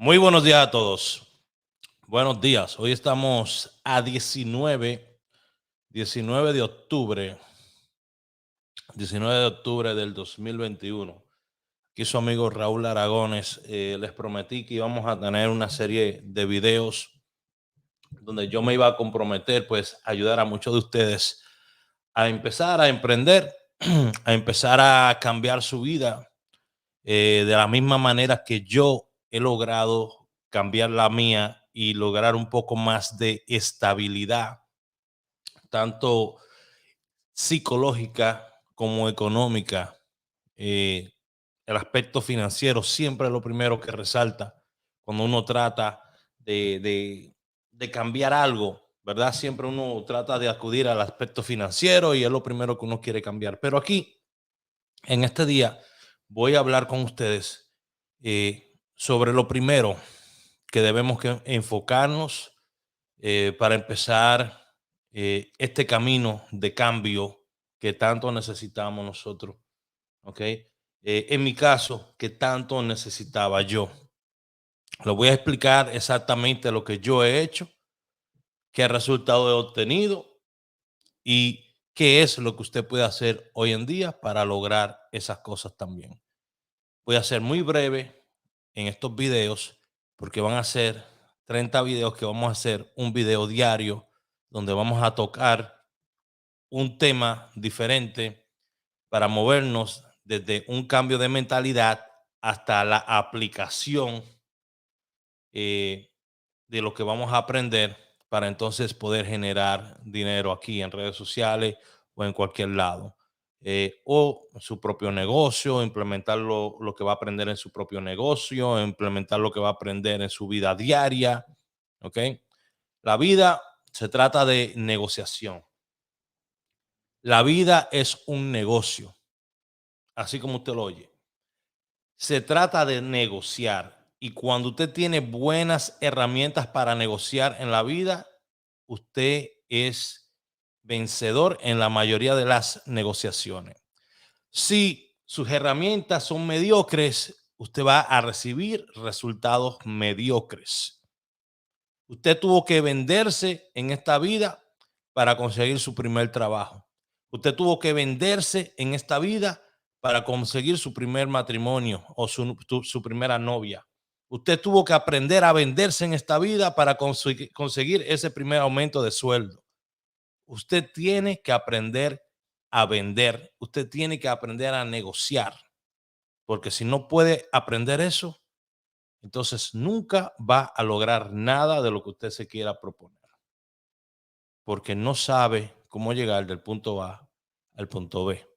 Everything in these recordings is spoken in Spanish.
Muy buenos días a todos. Buenos días. Hoy estamos a 19 de octubre, 19 de octubre del 2021. Aquí su amigo Raúl Aragones. Les prometí que íbamos a tener una serie de videos donde yo me iba a comprometer, pues, a ayudar a muchos de ustedes a empezar a emprender, a empezar a cambiar su vida de la misma manera que yo he logrado cambiar la mía y lograr un poco más de estabilidad, tanto psicológica como económica. Eh, el aspecto financiero siempre es lo primero que resalta cuando uno trata de cambiar algo, ¿verdad? Siempre uno trata de acudir al aspecto financiero y es lo primero que uno quiere cambiar. Pero aquí, en este día, voy a hablar con ustedes sobre lo primero que debemos que enfocarnos para empezar este camino de cambio que tanto necesitamos nosotros, ¿ok? En mi caso, que tanto necesitaba yo. Lo voy a explicar exactamente lo que yo he hecho, qué resultado he obtenido y qué es lo que usted puede hacer hoy en día para lograr esas cosas también. Voy a ser muy breve en estos videos porque van a ser 30 videos que vamos a hacer un video diario donde vamos a tocar un tema diferente para movernos desde un cambio de mentalidad hasta la aplicación eh, de lo que vamos a aprender para entonces poder generar dinero aquí en redes sociales o en cualquier lado. O su propio negocio, implementar lo que va a aprender en su propio negocio, implementar lo que va a aprender en su vida diaria. ¿Ok? La vida se trata de negociación. La vida es un negocio, así como usted lo oye. Se trata de negociar. Y cuando usted tiene buenas herramientas para negociar en la vida, usted es vencedor en la mayoría de las negociaciones. Si sus herramientas son mediocres, usted va a recibir resultados mediocres. Usted tuvo que venderse en esta vida para conseguir su primer trabajo. Usted tuvo que venderse en esta vida para conseguir su primer matrimonio o su primera novia. Usted tuvo que aprender a venderse en esta vida para conseguir ese primer aumento de sueldo. Usted tiene que aprender a vender. Usted tiene que aprender a negociar. Porque si no puede aprender eso, entonces nunca va a lograr nada de lo que usted se quiera proponer. Porque no sabe cómo llegar del punto A al punto B.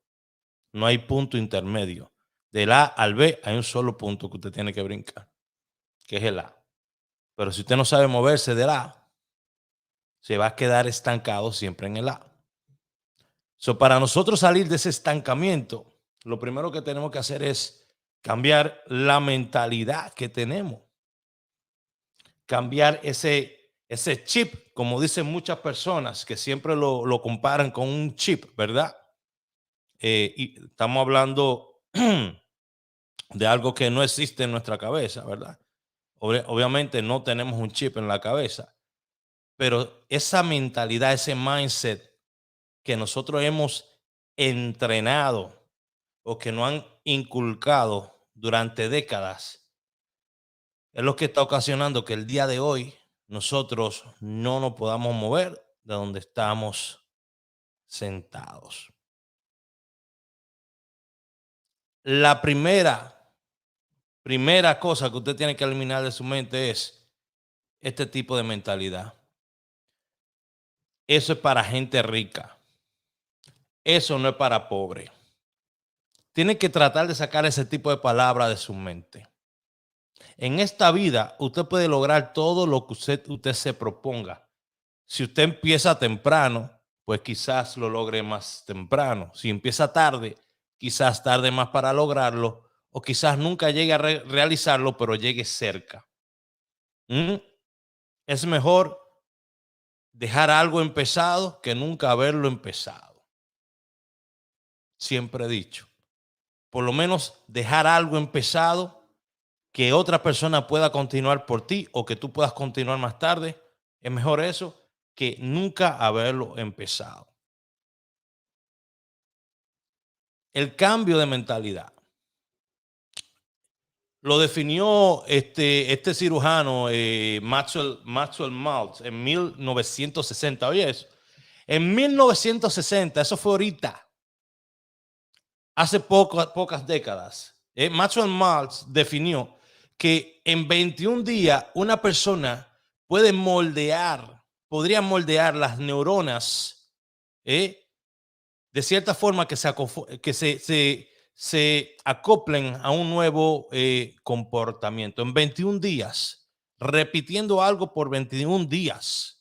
No hay punto intermedio. Del A al B hay un solo punto que usted tiene que brincar, que es el A. Pero si usted no sabe moverse del A, se va a quedar estancado siempre en el A. Para nosotros salir de ese estancamiento, lo primero que tenemos que hacer es cambiar la mentalidad que tenemos. Cambiar ese chip, como dicen muchas personas, que siempre lo comparan con un chip, ¿verdad? Y estamos hablando de algo que no existe en nuestra cabeza, ¿verdad? Obviamente no tenemos un chip en la cabeza, pero esa mentalidad, ese mindset que nosotros hemos entrenado o que nos han inculcado durante décadas, es lo que está ocasionando que el día de hoy nosotros no nos podamos mover de donde estamos sentados. La primera cosa que usted tiene que eliminar de su mente es este tipo de mentalidad. Eso es para gente rica. Eso no es para pobre. Tiene que tratar de sacar ese tipo de palabras de su mente. En esta vida, usted puede lograr todo lo que usted se proponga. Si usted empieza temprano, pues quizás lo logre más temprano. Si empieza tarde, quizás tarde más para lograrlo, o quizás nunca llegue a realizarlo, pero llegue cerca. Es mejor dejar algo empezado que nunca haberlo empezado. Siempre he dicho, por lo menos dejar algo empezado que otra persona pueda continuar por ti o que tú puedas continuar más tarde, es mejor eso que nunca haberlo empezado. El cambio de mentalidad lo definió este cirujano, Maxwell Maltz, en 1960. Oye, eso. En 1960, eso fue ahorita, hace pocas décadas, Maxwell Maltz definió que en 21 días una persona podría moldear las neuronas, de cierta forma que se acoplen a un nuevo comportamiento. En 21 días, repitiendo algo por 21 días,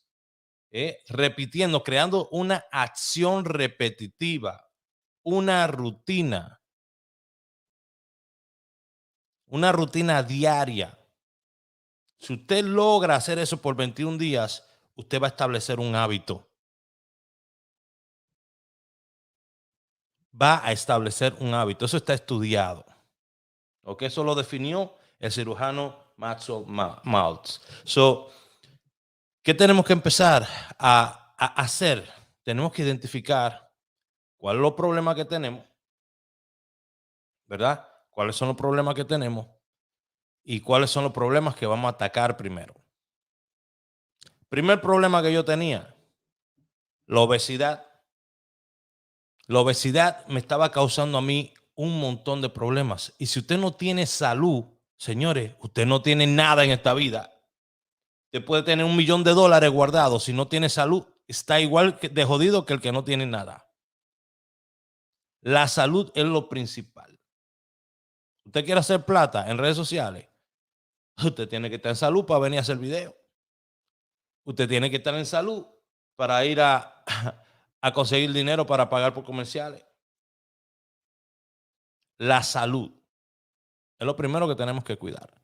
repitiendo, creando una acción repetitiva, una rutina diaria. Si usted logra hacer eso por 21 días, usted va a establecer un hábito. Va a establecer un hábito. Eso está estudiado. ¿Ok? Eso lo definió el cirujano Maxwell Maltz. ¿Qué tenemos que empezar a hacer? Tenemos que identificar cuáles son los problemas que tenemos, ¿verdad? ¿Cuáles son los problemas que tenemos? Y cuáles son los problemas que vamos a atacar primero. Primer problema que yo tenía, la obesidad. La obesidad me estaba causando a mí un montón de problemas. Y si usted no tiene salud, señores, usted no tiene nada en esta vida. Usted puede tener $1 millón guardados. Si no tiene salud, está igual de jodido que el que no tiene nada. La salud es lo principal. Usted quiere hacer plata en redes sociales, usted tiene que estar en salud para venir a hacer video. Usted tiene que estar en salud para ir a conseguir dinero para pagar por comerciales. La salud es lo primero que tenemos que cuidar.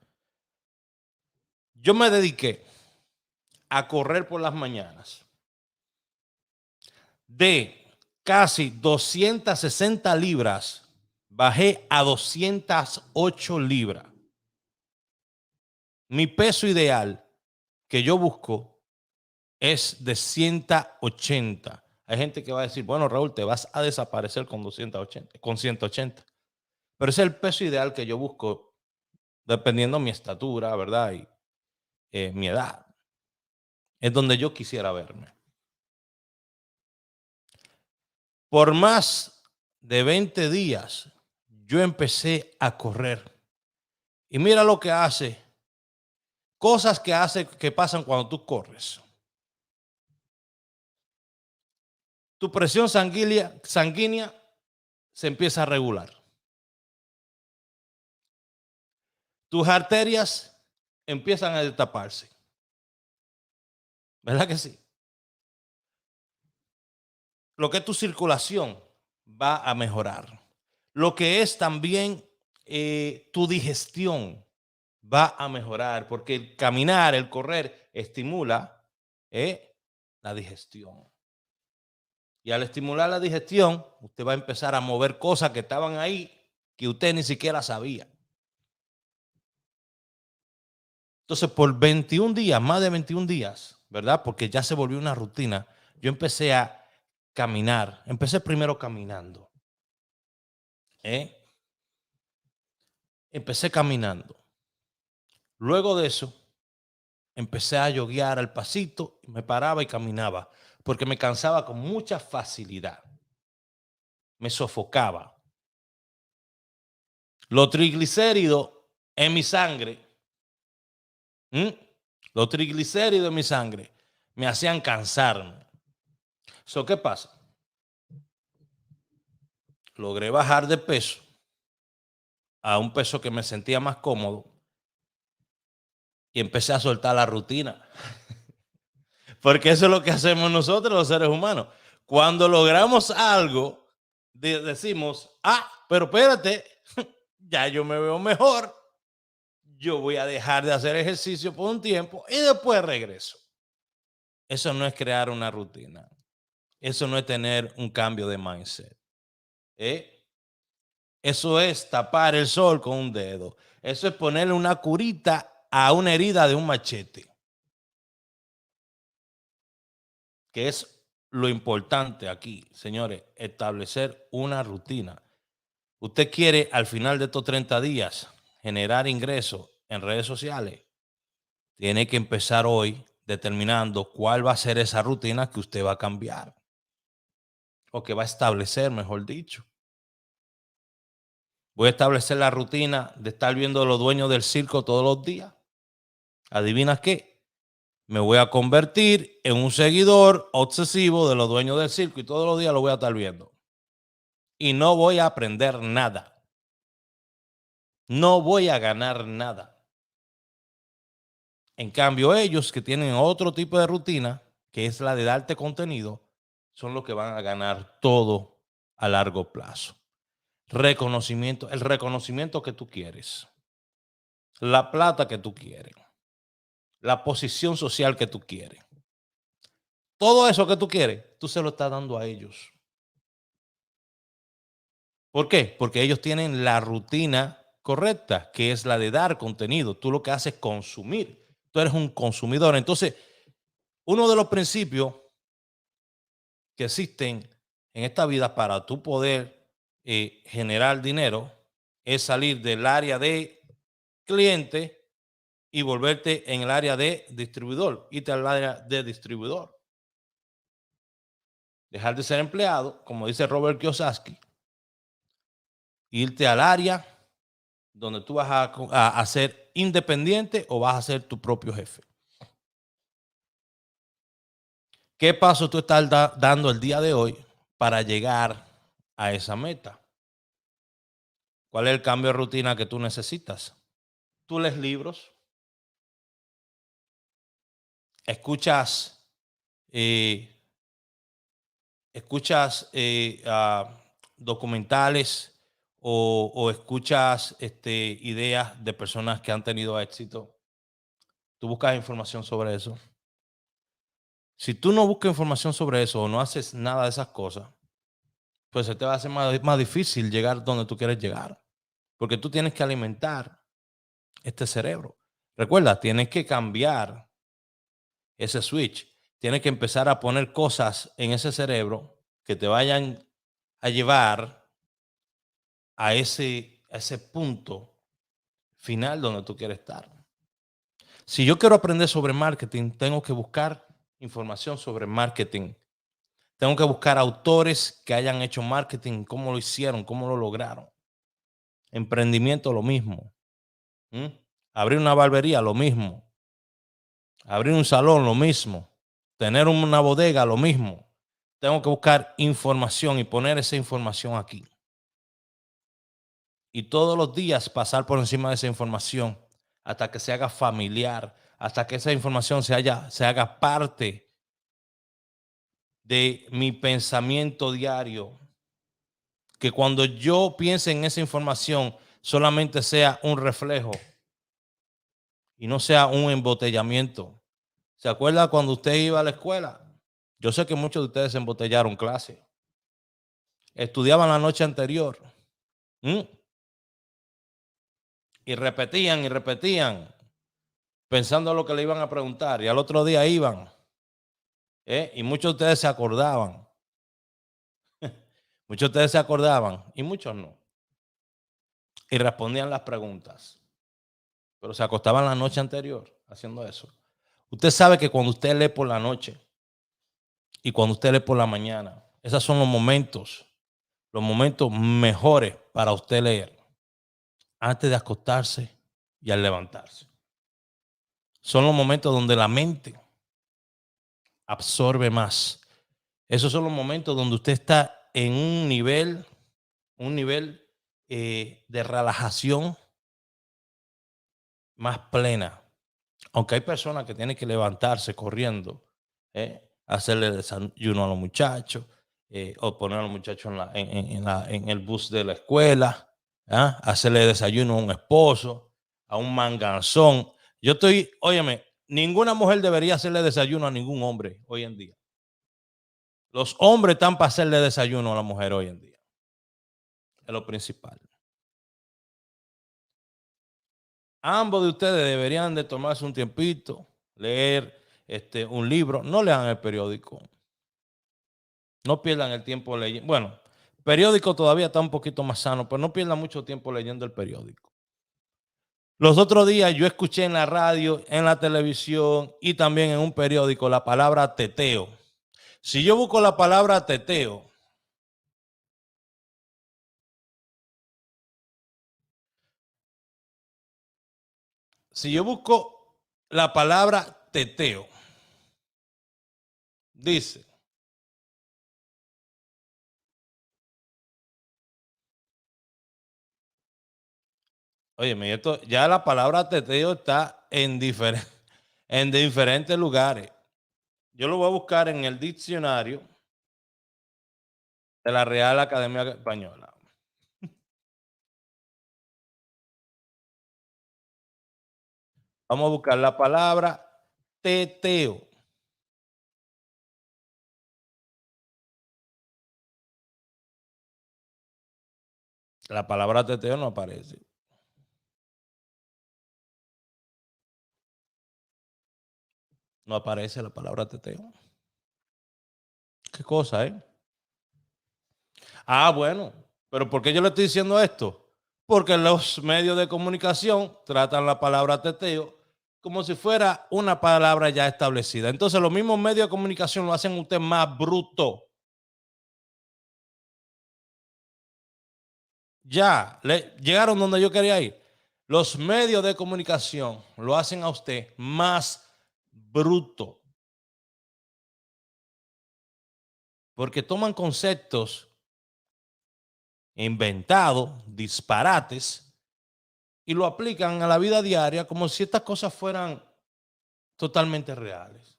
Yo me dediqué a correr por las mañanas de casi 260 libras, bajé a 208 libras. Mi peso ideal que yo busco es de 180. Hay gente que va a decir, bueno, Raúl, te vas a desaparecer con 280, con 180. Pero ese es el peso ideal que yo busco, dependiendo de mi estatura, ¿verdad? Y mi edad. Es donde yo quisiera verme. Por más de 20 días, yo empecé a correr. Y mira lo que hace. Cosas que pasan cuando tú corres. Tu presión sanguínea se empieza a regular. Tus arterias empiezan a destaparse. ¿Verdad que sí? Lo que es tu circulación va a mejorar. Lo que es también tu digestión va a mejorar, porque el caminar, el correr, estimula la digestión. Y al estimular la digestión, usted va a empezar a mover cosas que estaban ahí que usted ni siquiera sabía. Entonces, por 21 días, más de 21 días, ¿verdad? Porque ya se volvió una rutina. Yo empecé a caminar. Empecé primero caminando. Empecé caminando. Luego de eso, empecé a yoguear al pasito, me paraba y caminaba, porque me cansaba con mucha facilidad. Me sofocaba. Los triglicéridos en mi sangre, los triglicéridos en mi sangre me hacían cansarme. ¿Qué pasa? Logré bajar de peso a un peso que me sentía más cómodo y empecé a soltar la rutina. Porque eso es lo que hacemos nosotros los seres humanos. Cuando logramos algo, decimos, pero espérate, ya yo me veo mejor, yo voy a dejar de hacer ejercicio por un tiempo y después regreso. Eso no es crear una rutina. Eso no es tener un cambio de mindset. Eso es tapar el sol con un dedo. Eso es ponerle una curita a una herida de un machete. Que es lo importante aquí, señores, establecer una rutina. Usted quiere al final de estos 30 días generar ingresos en redes sociales, tiene que empezar hoy determinando cuál va a ser esa rutina que usted va a cambiar o que va a establecer, mejor dicho. Voy a establecer la rutina de estar viendo a los dueños del circo todos los días. ¿Adivina qué? Me voy a convertir en un seguidor obsesivo de los dueños del circo y todos los días lo voy a estar viendo. Y no voy a aprender nada. No voy a ganar nada. En cambio, ellos que tienen otro tipo de rutina, que es la de darte contenido, son los que van a ganar todo a largo plazo. Reconocimiento, el reconocimiento que tú quieres, la plata que tú quieres, la posición social que tú quieres. Todo eso que tú quieres, tú se lo estás dando a ellos. ¿Por qué? Porque ellos tienen la rutina correcta, que es la de dar contenido. Tú lo que haces es consumir. Tú eres un consumidor. Entonces, uno de los principios que existen en esta vida para tú poder generar dinero es salir del área de cliente y volverte en el área de distribuidor. Irte al área de distribuidor. Dejar de ser empleado, como dice Robert Kiyosaki, irte al área donde tú vas a ser independiente o vas a ser tu propio jefe. ¿Qué paso tú estás dando el día de hoy para llegar a esa meta? ¿Cuál es el cambio de rutina que tú necesitas? Tú lees libros, escuchas, documentales o escuchas ideas de personas que han tenido éxito. Tú buscas información sobre eso. Si tú no buscas información sobre eso o no haces nada de esas cosas, pues se te va a hacer más difícil llegar donde tú quieres llegar. Porque tú tienes que alimentar este cerebro. Recuerda, tienes que cambiar ese switch. Tienes que empezar a poner cosas en ese cerebro que te vayan a llevar a ese punto final donde tú quieres estar. Si yo quiero aprender sobre marketing, tengo que buscar información sobre marketing. Tengo que buscar autores que hayan hecho marketing, cómo lo hicieron, cómo lo lograron. Emprendimiento, lo mismo. Abrir una barbería, lo mismo. Abrir un salón, lo mismo. Tener una bodega, lo mismo. Tengo que buscar información y poner esa información aquí. Y todos los días pasar por encima de esa información hasta que se haga familiar, hasta que esa información se haga parte de mi pensamiento diario. Que cuando yo piense en esa información solamente sea un reflejo y no sea un embotellamiento. ¿Se acuerda cuando usted iba a la escuela? Yo sé que muchos de ustedes embotellaron clase. Estudiaban la noche anterior. Y repetían, pensando lo que le iban a preguntar. Y al otro día iban. Y muchos de ustedes se acordaban. Muchos de ustedes se acordaban y muchos no. Y respondían las preguntas. Pero se acostaban la noche anterior haciendo eso. Usted sabe que cuando usted lee por la noche y cuando usted lee por la mañana, esos son los momentos mejores para usted leer antes de acostarse y al levantarse. Son los momentos donde la mente absorbe más. Esos son los momentos donde usted está en un nivel de relajación más plena. Aunque hay personas que tienen que levantarse corriendo, hacerle desayuno a los muchachos, o poner a los muchachos en el bus de la escuela, hacerle desayuno a un esposo, a un manganzón. Óyeme, ninguna mujer debería hacerle desayuno a ningún hombre hoy en día. Los hombres están para hacerle desayuno a la mujer hoy en día. Es lo principal. Ambos de ustedes deberían de tomarse un tiempito, leer un libro. No lean el periódico. No pierdan el tiempo leyendo. Bueno, periódico todavía está un poquito más sano, pero no pierdan mucho tiempo leyendo el periódico. Los otros días yo escuché en la radio, en la televisión y también en un periódico la palabra teteo. Si yo busco la palabra teteo, si yo busco la palabra teteo, dice, óyeme, esto, ya la palabra teteo está en diferentes lugares. Yo lo voy a buscar en el diccionario de la Real Academia Española. Vamos a buscar la palabra teteo. La palabra teteo no aparece. No aparece la palabra teteo. ¿Qué cosa, eh? Ah, bueno. Pero ¿por qué yo le estoy diciendo esto? Porque los medios de comunicación tratan la palabra teteo como si fuera una palabra ya establecida. Entonces los mismos medios de comunicación lo hacen a usted más bruto. Ya, llegaron donde yo quería ir. Los medios de comunicación lo hacen a usted más bruto. Porque toman conceptos inventados, disparates, y lo aplican a la vida diaria como si estas cosas fueran totalmente reales.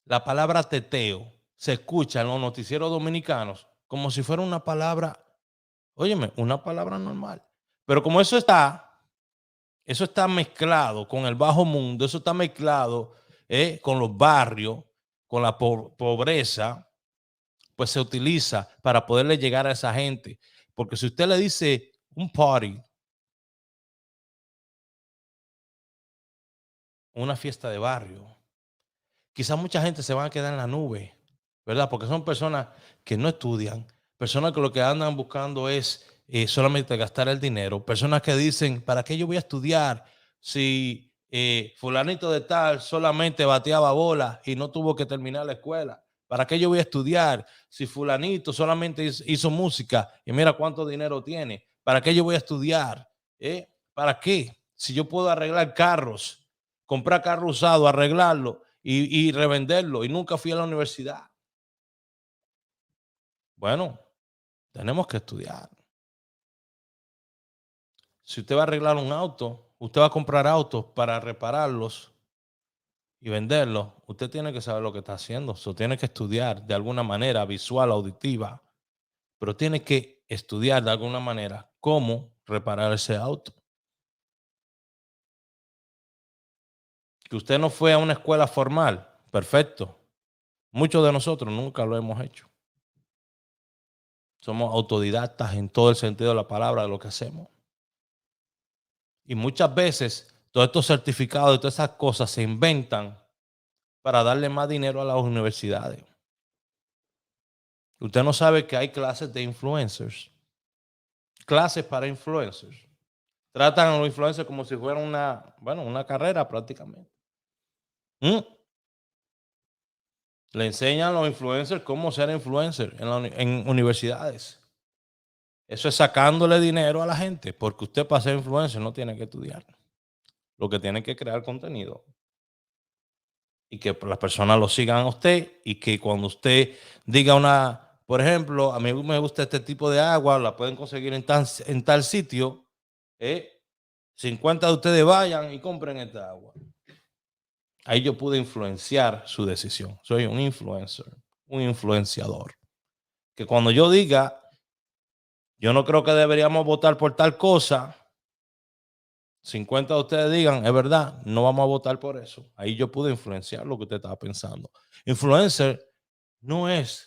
La palabra teteo se escucha en los noticieros dominicanos como si fuera una palabra, óyeme, una palabra normal. Pero como eso está mezclado con el bajo mundo, eso está mezclado con los barrios, con la pobreza, pues se utiliza para poderle llegar a esa gente. Porque si usted le dice un party, una fiesta de barrio, quizás mucha gente se va a quedar en la nube, ¿verdad? Porque son personas que no estudian, personas que lo que andan buscando es solamente gastar el dinero, personas que dicen, ¿para qué yo voy a estudiar si fulanito de tal solamente bateaba bola y no tuvo que terminar la escuela? ¿Para qué yo voy a estudiar si fulanito solamente hizo música y mira cuánto dinero tiene? ¿Para qué yo voy a estudiar? ¿Para qué? Si yo puedo arreglar carros, comprar carro usado, arreglarlo y revenderlo y nunca fui a la universidad. Bueno, tenemos que estudiar. Si usted va a arreglar un auto, usted va a comprar autos para repararlos y venderlos, usted tiene que saber lo que está haciendo. So, tiene que estudiar de alguna manera visual, auditiva, pero tiene que estudiar de alguna manera cómo reparar ese auto. Que usted no fue a una escuela formal, perfecto. Muchos de nosotros nunca lo hemos hecho. Somos autodidactas en todo el sentido de la palabra de lo que hacemos. Y muchas veces todos estos certificados y todas esas cosas se inventan para darle más dinero a las universidades. Usted no sabe que hay clases de influencers. Clases para influencers. Tratan a los influencers como si fuera una carrera prácticamente. ¿Mm? Le enseñan a los influencers cómo ser influencer en universidades. Eso es sacándole dinero a la gente, porque usted para ser influencer no tiene que estudiar. Lo que tiene que crear contenido y que las personas lo sigan a usted y que cuando usted diga por ejemplo, a mí me gusta este tipo de agua, la pueden conseguir en tal sitio, 50 de ustedes vayan y compren esta agua. Ahí yo pude influenciar su decisión. Soy un influencer, un influenciador. Que cuando yo diga, yo no creo que deberíamos votar por tal cosa, 50 de ustedes digan, es verdad, no vamos a votar por eso. Ahí yo pude influenciar lo que usted estaba pensando. Influencer no es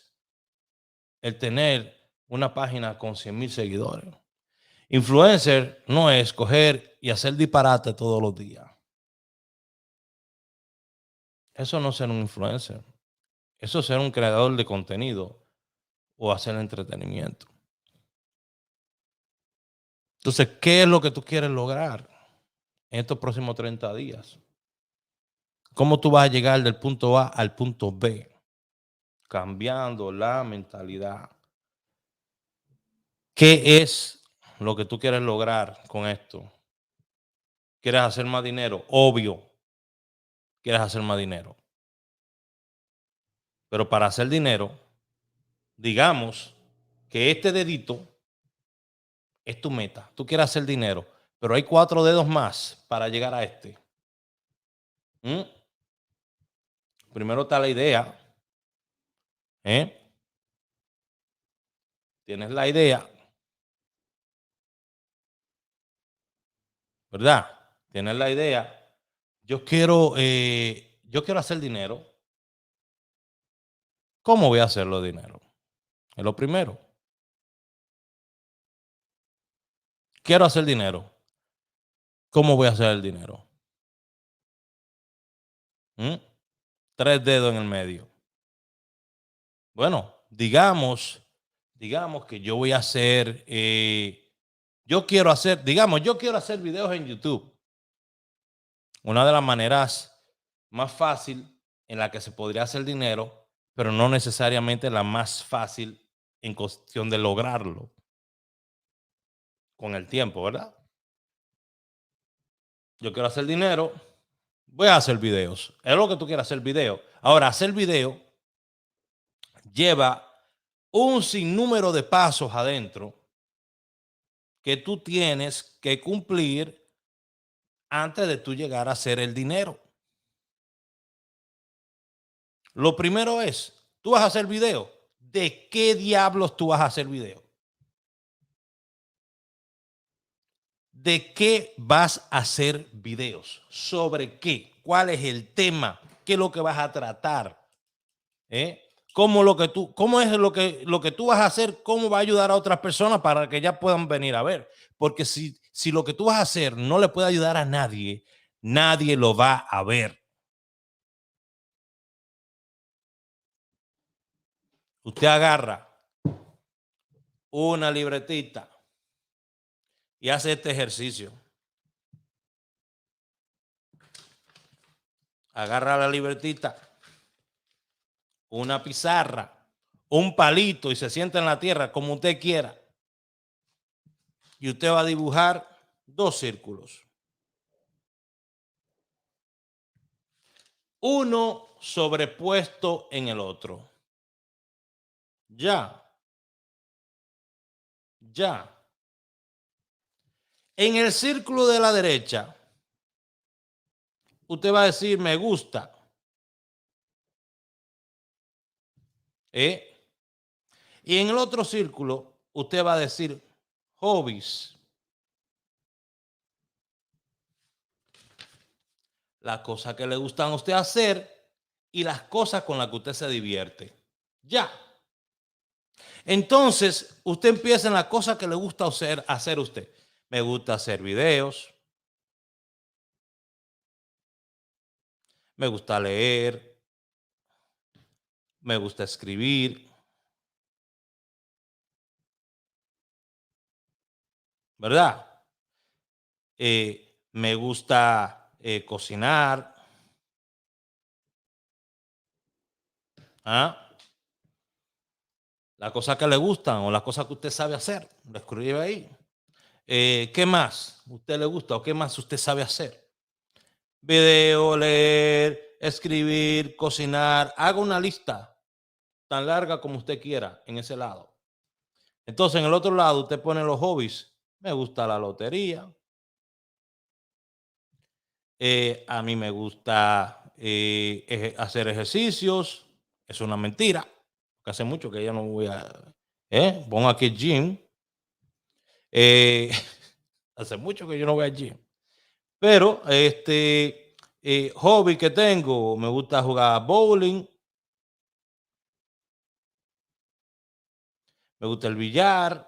el tener una página con 100,000 seguidores. Influencer no es coger y hacer disparate todos los días. Eso no es ser un influencer. Eso es ser un creador de contenido o hacer entretenimiento. Entonces, ¿qué es lo que tú quieres lograr en estos próximos 30 días? ¿Cómo tú vas a llegar del punto A al punto B? Cambiando la mentalidad. ¿Qué es lo que tú quieres lograr con esto? ¿Quieres hacer más dinero? Obvio, quieres hacer más dinero. Pero para hacer dinero, digamos que este dedito es tu meta. Tú quieres hacer dinero, pero hay 4 dedos más para llegar a este. ¿Mm? Primero está la idea. ¿Eh? Tienes la idea, ¿verdad? Tienes la idea. Yo quiero hacer dinero. ¿Cómo voy a hacerlo dinero? Es lo primero. Quiero hacer dinero. ¿Cómo voy a hacer el dinero? 3 dedos en el medio. Bueno, digamos que yo voy a hacer, yo quiero hacer videos en YouTube. Una de las maneras más fácil en la que se podría hacer dinero, pero no necesariamente la más fácil en cuestión de lograrlo con el tiempo, ¿verdad? Yo quiero hacer dinero, voy a hacer videos. Es lo que tú quieras, hacer video. Ahora, hacer video lleva un sinnúmero de pasos adentro que tú tienes que cumplir antes de tú llegar a hacer el dinero. Lo primero es, tú vas a hacer video. ¿De qué diablos tú vas a hacer video? ¿De qué vas a hacer videos? ¿Sobre qué? ¿Cuál es el tema? ¿Qué es lo que vas a tratar? ¿Eh? ¿Cómo es lo que tú vas a hacer? ¿Cómo va a ayudar a otras personas para que ya puedan venir a ver? Porque si lo que tú vas a hacer no le puede ayudar a nadie, nadie lo va a ver. Usted agarra una libretita y hace este ejercicio. Agarra la libretita, una pizarra, un palito y se sienta en la tierra como usted quiera. Y usted va a dibujar 2 círculos. Uno sobrepuesto en el otro. Ya. En el círculo de la derecha, usted va a decir me gusta. Y en el otro círculo, usted va a decir hobbies. Las cosas que le gustan a usted hacer y las cosas con las que usted se divierte. Ya. Entonces, usted empieza en las cosas que le gusta hacer a usted. Me gusta hacer videos. Me gusta leer. Me gusta escribir. ¿Verdad? Me gusta cocinar. ¿Ah? Las cosas que le gustan o las cosas que usted sabe hacer. Lo escribe ahí. ¿Qué más usted le gusta o qué más usted sabe hacer? Video, leer, escribir, cocinar. Haga una lista tan larga como usted quiera en ese lado. Entonces, en el otro lado, usted pone los hobbies. Me gusta la lotería. A mí me gusta hacer ejercicios. Es una mentira. Porque hace mucho que ya no voy a... Pongo aquí gym. Hace mucho que yo no voy al gym. Pero hobby que tengo, me gusta jugar bowling, me gusta el billar,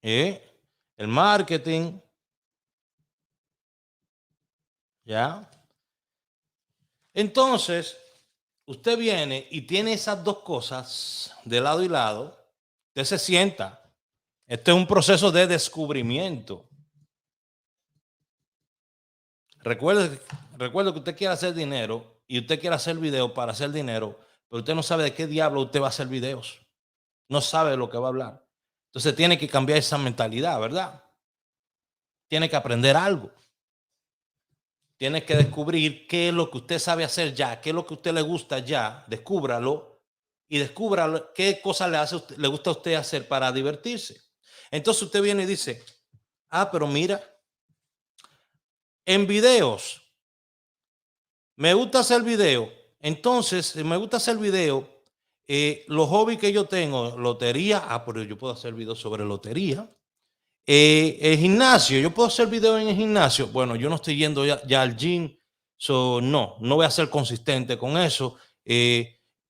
el marketing, ¿ya? Entonces, usted viene y tiene esas dos cosas de lado y lado, usted se sienta. Este es un proceso de descubrimiento. Recuerde, recuerde que usted quiere hacer dinero y usted quiere hacer video para hacer dinero, pero usted no sabe de qué diablo usted va a hacer videos. No sabe de lo que va a hablar. Entonces tiene que cambiar esa mentalidad, ¿verdad? Tiene que aprender algo. Tiene que descubrir qué es lo que usted sabe hacer ya, qué es lo que a usted le gusta ya, descúbralo y descubra qué cosas le gusta a usted hacer para divertirse. Entonces usted viene y dice, pero mira, en videos, me gusta hacer video. Entonces, me gusta hacer video. Los hobbies que yo tengo, lotería, pero yo puedo hacer videos sobre lotería. El gimnasio, yo puedo hacer videos en el gimnasio. Bueno, yo no estoy yendo ya al gym, no voy a ser consistente con eso.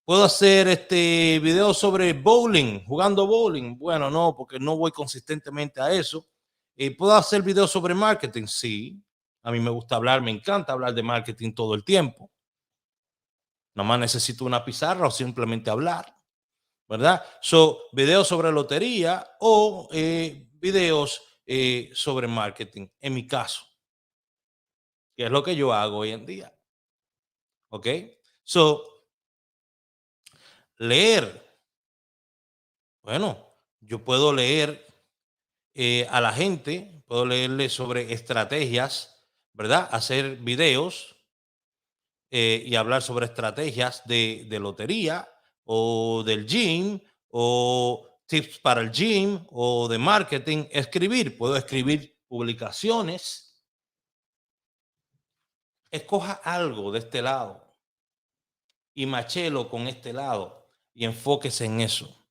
Puedo hacer videos sobre bowling, jugando bowling. Bueno, no, porque no voy consistentemente a eso. Puedo hacer videos sobre marketing, sí. A mí me gusta hablar, me encanta hablar de marketing todo el tiempo. Nada más necesito una pizarra o simplemente hablar, ¿verdad? Videos sobre lotería o videos sobre marketing, en mi caso, que es lo que yo hago hoy en día. ¿Ok? Leer. Bueno, yo puedo leer a la gente, puedo leerle sobre estrategias, ¿verdad? Hacer videos y hablar sobre estrategias de lotería o del gym o tips para el gym o de marketing. Puedo escribir publicaciones. Escoja algo de este lado y machelo con este lado y enfóquese en eso.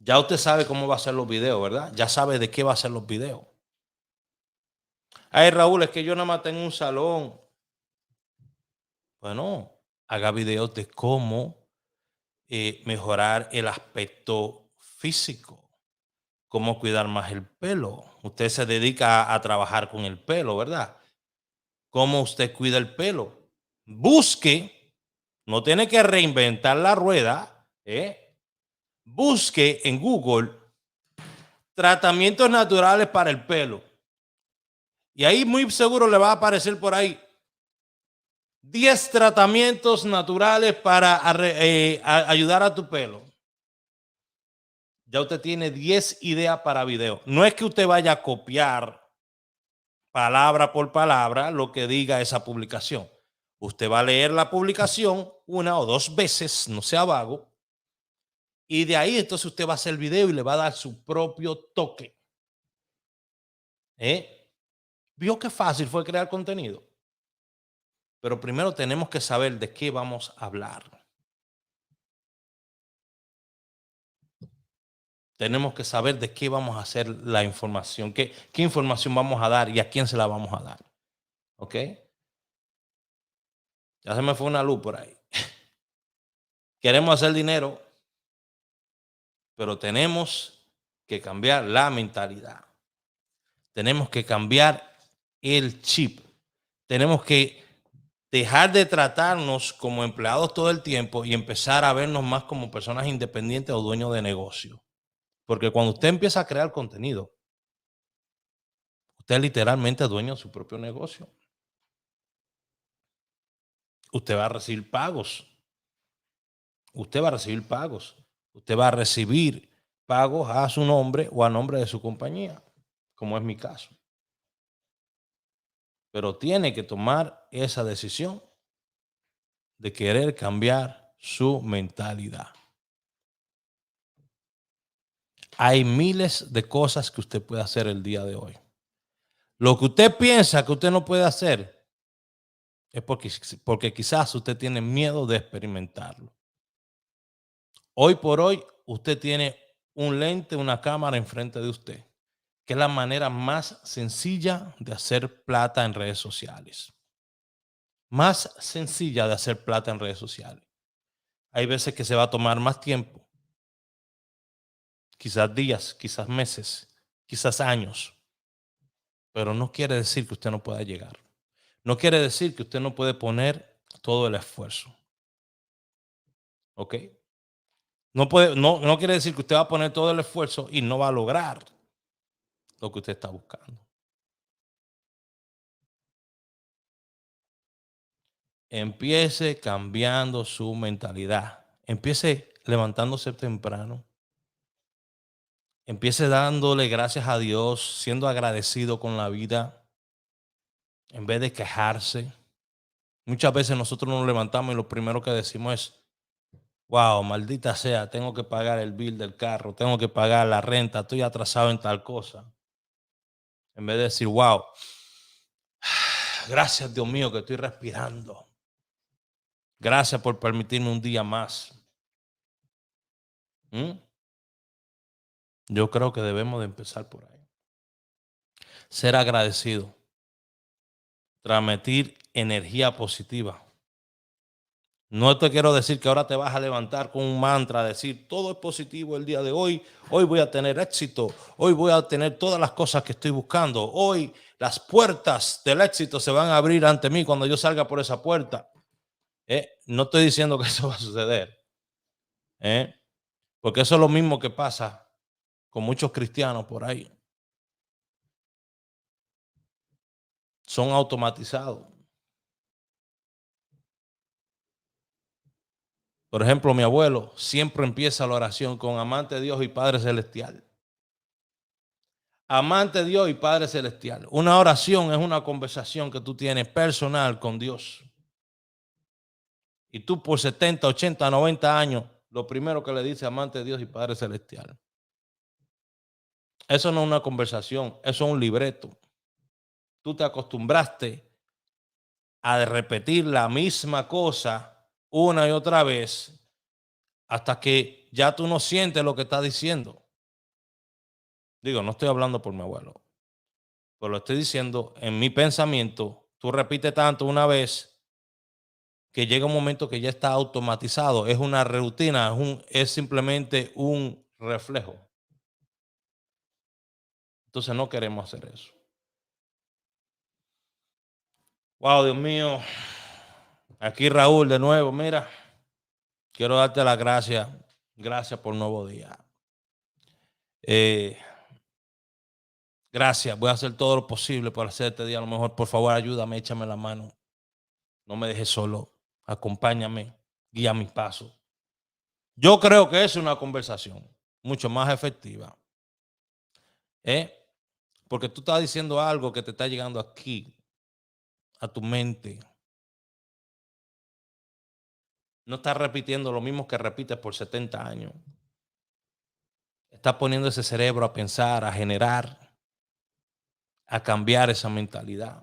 Ya usted sabe cómo va a hacer los videos, ¿verdad? Ya sabe de qué va a hacer los videos. Ay, Raúl, es que yo nada más tengo un salón. Bueno, haga videos de cómo mejorar el aspecto físico, cómo cuidar más el pelo. Usted se dedica a trabajar con el pelo, ¿verdad? ¿Cómo usted cuida el pelo? Busque, no tiene que reinventar la rueda, busque en Google tratamientos naturales para el pelo. Y ahí muy seguro le va a aparecer por ahí 10 tratamientos naturales para ayudar a tu pelo. Ya usted tiene 10 ideas para video. No es que usted vaya a copiar palabra por palabra lo que diga esa publicación. Usted va a leer la publicación una o dos veces, no sea vago, y de ahí entonces usted va a hacer el video y le va a dar su propio toque. ¿Vio qué fácil fue crear contenido? Pero primero tenemos que saber de qué vamos a hablar. Tenemos que saber de qué vamos a hacer la información, qué información vamos a dar y a quién se la vamos a dar. ¿Ok? Ya se me fue una luz por ahí. Queremos hacer dinero, pero tenemos que cambiar la mentalidad. Tenemos que cambiar el chip. Tenemos que dejar de tratarnos como empleados todo el tiempo y empezar a vernos más como personas independientes o dueños de negocio. Porque cuando usted empieza a crear contenido, usted literalmente es dueño de su propio negocio. Usted va a recibir pagos. Usted va a recibir pagos. Usted va a recibir pagos a su nombre o a nombre de su compañía, como es mi caso. Pero tiene que tomar esa decisión de querer cambiar su mentalidad. Hay miles de cosas que usted puede hacer el día de hoy. Lo que usted piensa que usted no puede hacer es porque quizás usted tiene miedo de experimentarlo. Hoy por hoy, usted tiene un lente, una cámara enfrente de usted, que es la manera más sencilla de hacer plata en redes sociales. Más sencilla de hacer plata en redes sociales. Hay veces que se va a tomar más tiempo, quizás días, quizás meses, quizás años, pero no quiere decir que usted no pueda llegar. No quiere decir que usted no puede poner todo el esfuerzo. ¿Ok? No quiere decir que usted va a poner todo el esfuerzo y no va a lograr lo que usted está buscando. Empiece cambiando su mentalidad. Empiece levantándose temprano. Empiece dándole gracias a Dios, siendo agradecido con la vida, en vez de quejarse. Muchas veces nosotros nos levantamos y lo primero que decimos es, wow, maldita sea, tengo que pagar el bill del carro, tengo que pagar la renta, estoy atrasado en tal cosa. En vez de decir, wow, gracias Dios mío que estoy respirando. Gracias por permitirme un día más. ¿Mm? Yo creo que debemos de empezar por ahí. Ser agradecido. Transmitir energía positiva. No te quiero decir que ahora te vas a levantar con un mantra, decir todo es positivo el día de hoy, hoy voy a tener éxito, hoy voy a tener todas las cosas que estoy buscando, hoy las puertas del éxito se van a abrir ante mí cuando yo salga por esa puerta. No estoy diciendo que eso va a suceder, porque eso es lo mismo que pasa con muchos cristianos por ahí. Son automatizados. Por ejemplo, mi abuelo siempre empieza la oración con amante de Dios y Padre Celestial. Amante de Dios y Padre Celestial. Una oración es una conversación que tú tienes personal con Dios. Y tú por 70, 80, 90 años, lo primero que le dice amante de Dios y Padre Celestial. Eso no es una conversación, eso es un libreto. Tú te acostumbraste a repetir la misma cosa una y otra vez hasta que ya tú no sientes lo que estás diciendo. Digo, no estoy hablando por mi abuelo, pero lo estoy diciendo en mi pensamiento. Tú repites tanto una vez que llega un momento que ya está automatizado. Es una rutina, es simplemente un reflejo. Entonces no queremos hacer eso. Wow, Dios mío. Aquí Raúl de nuevo, mira. Quiero darte las gracias. Gracias por un nuevo día. Gracias. Voy a hacer todo lo posible para hacer este día a lo mejor. Por favor, ayúdame, échame la mano. No me dejes solo. Acompáñame. Guía mis pasos. Yo creo que es una conversación mucho más efectiva. Porque tú estás diciendo algo que te está llegando aquí, a tu mente. No estás repitiendo lo mismo que repites por 70 años. Estás poniendo ese cerebro a pensar, a generar, a cambiar esa mentalidad.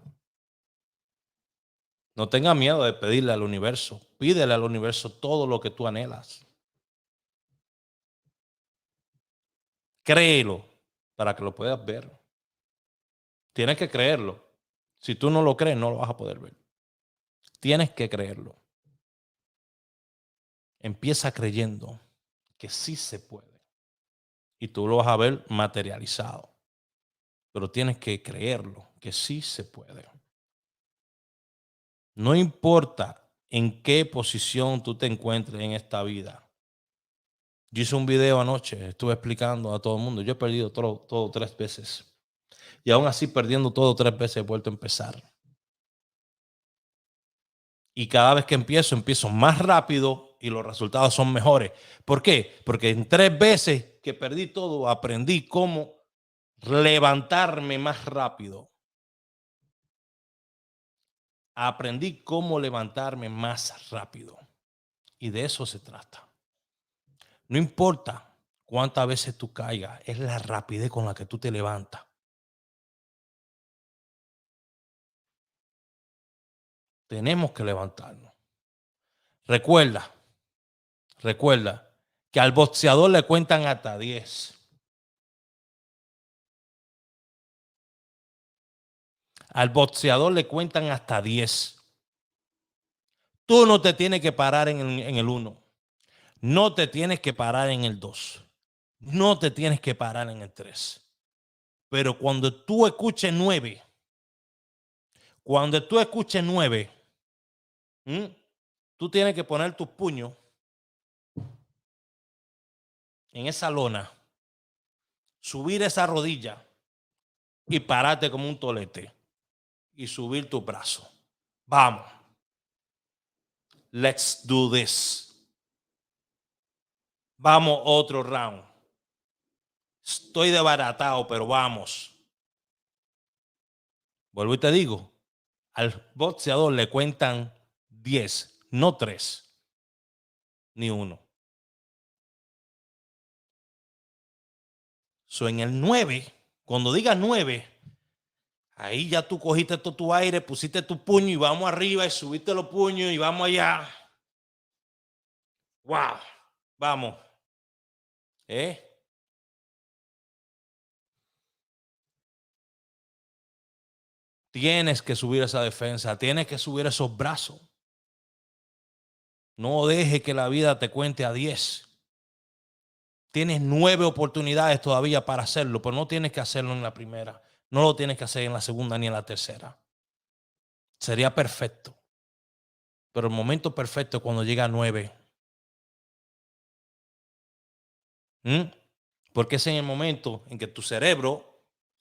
No tengas miedo de pedirle al universo. Pídele al universo todo lo que tú anhelas. Créelo para que lo puedas ver. Tienes que creerlo. Si tú no lo crees, no lo vas a poder ver. Tienes que creerlo. Empieza creyendo que sí se puede. Y tú lo vas a ver materializado. Pero tienes que creerlo, que sí se puede. No importa en qué posición tú te encuentres en esta vida. Yo hice un video anoche, estuve explicando a todo el mundo. Yo he perdido todo 3 veces. Y aún así, perdiendo todo 3 veces, he vuelto a empezar. Y cada vez que empiezo más rápido y los resultados son mejores. ¿Por qué? Porque en 3 veces que perdí todo, aprendí cómo levantarme más rápido. Aprendí cómo levantarme más rápido. Y de eso se trata. No importa cuántas veces tú caigas, es la rapidez con la que tú te levantas. Tenemos que levantarnos. Recuerda que al boxeador le cuentan hasta 10. Al boxeador le cuentan hasta 10. Tú no te tienes que parar en el 1. No te tienes que parar en el 2. no te tienes que parar en el 3. Pero cuando tú escuches 9, tú tienes que poner tus puños en esa lona, subir esa rodilla y pararte como un tolete y subir tu brazo. Vamos. Let's do this. Vamos otro round. Estoy desbaratado, pero vamos. Vuelvo y te digo, al boxeador le cuentan 10, no 3, ni 1. En el 9, cuando diga 9, ahí ya tú cogiste todo tu aire, pusiste tu puño y vamos arriba y subiste los puños y vamos allá. ¡Wow! Vamos. Tienes que subir esa defensa, tienes que subir esos brazos. No deje que la vida te cuente a 10. Tienes 9 oportunidades todavía para hacerlo, pero no tienes que hacerlo en la primera. No lo tienes que hacer en la segunda ni en la tercera. Sería perfecto. Pero el momento perfecto es cuando llega a 9. Porque es en el momento en que tu cerebro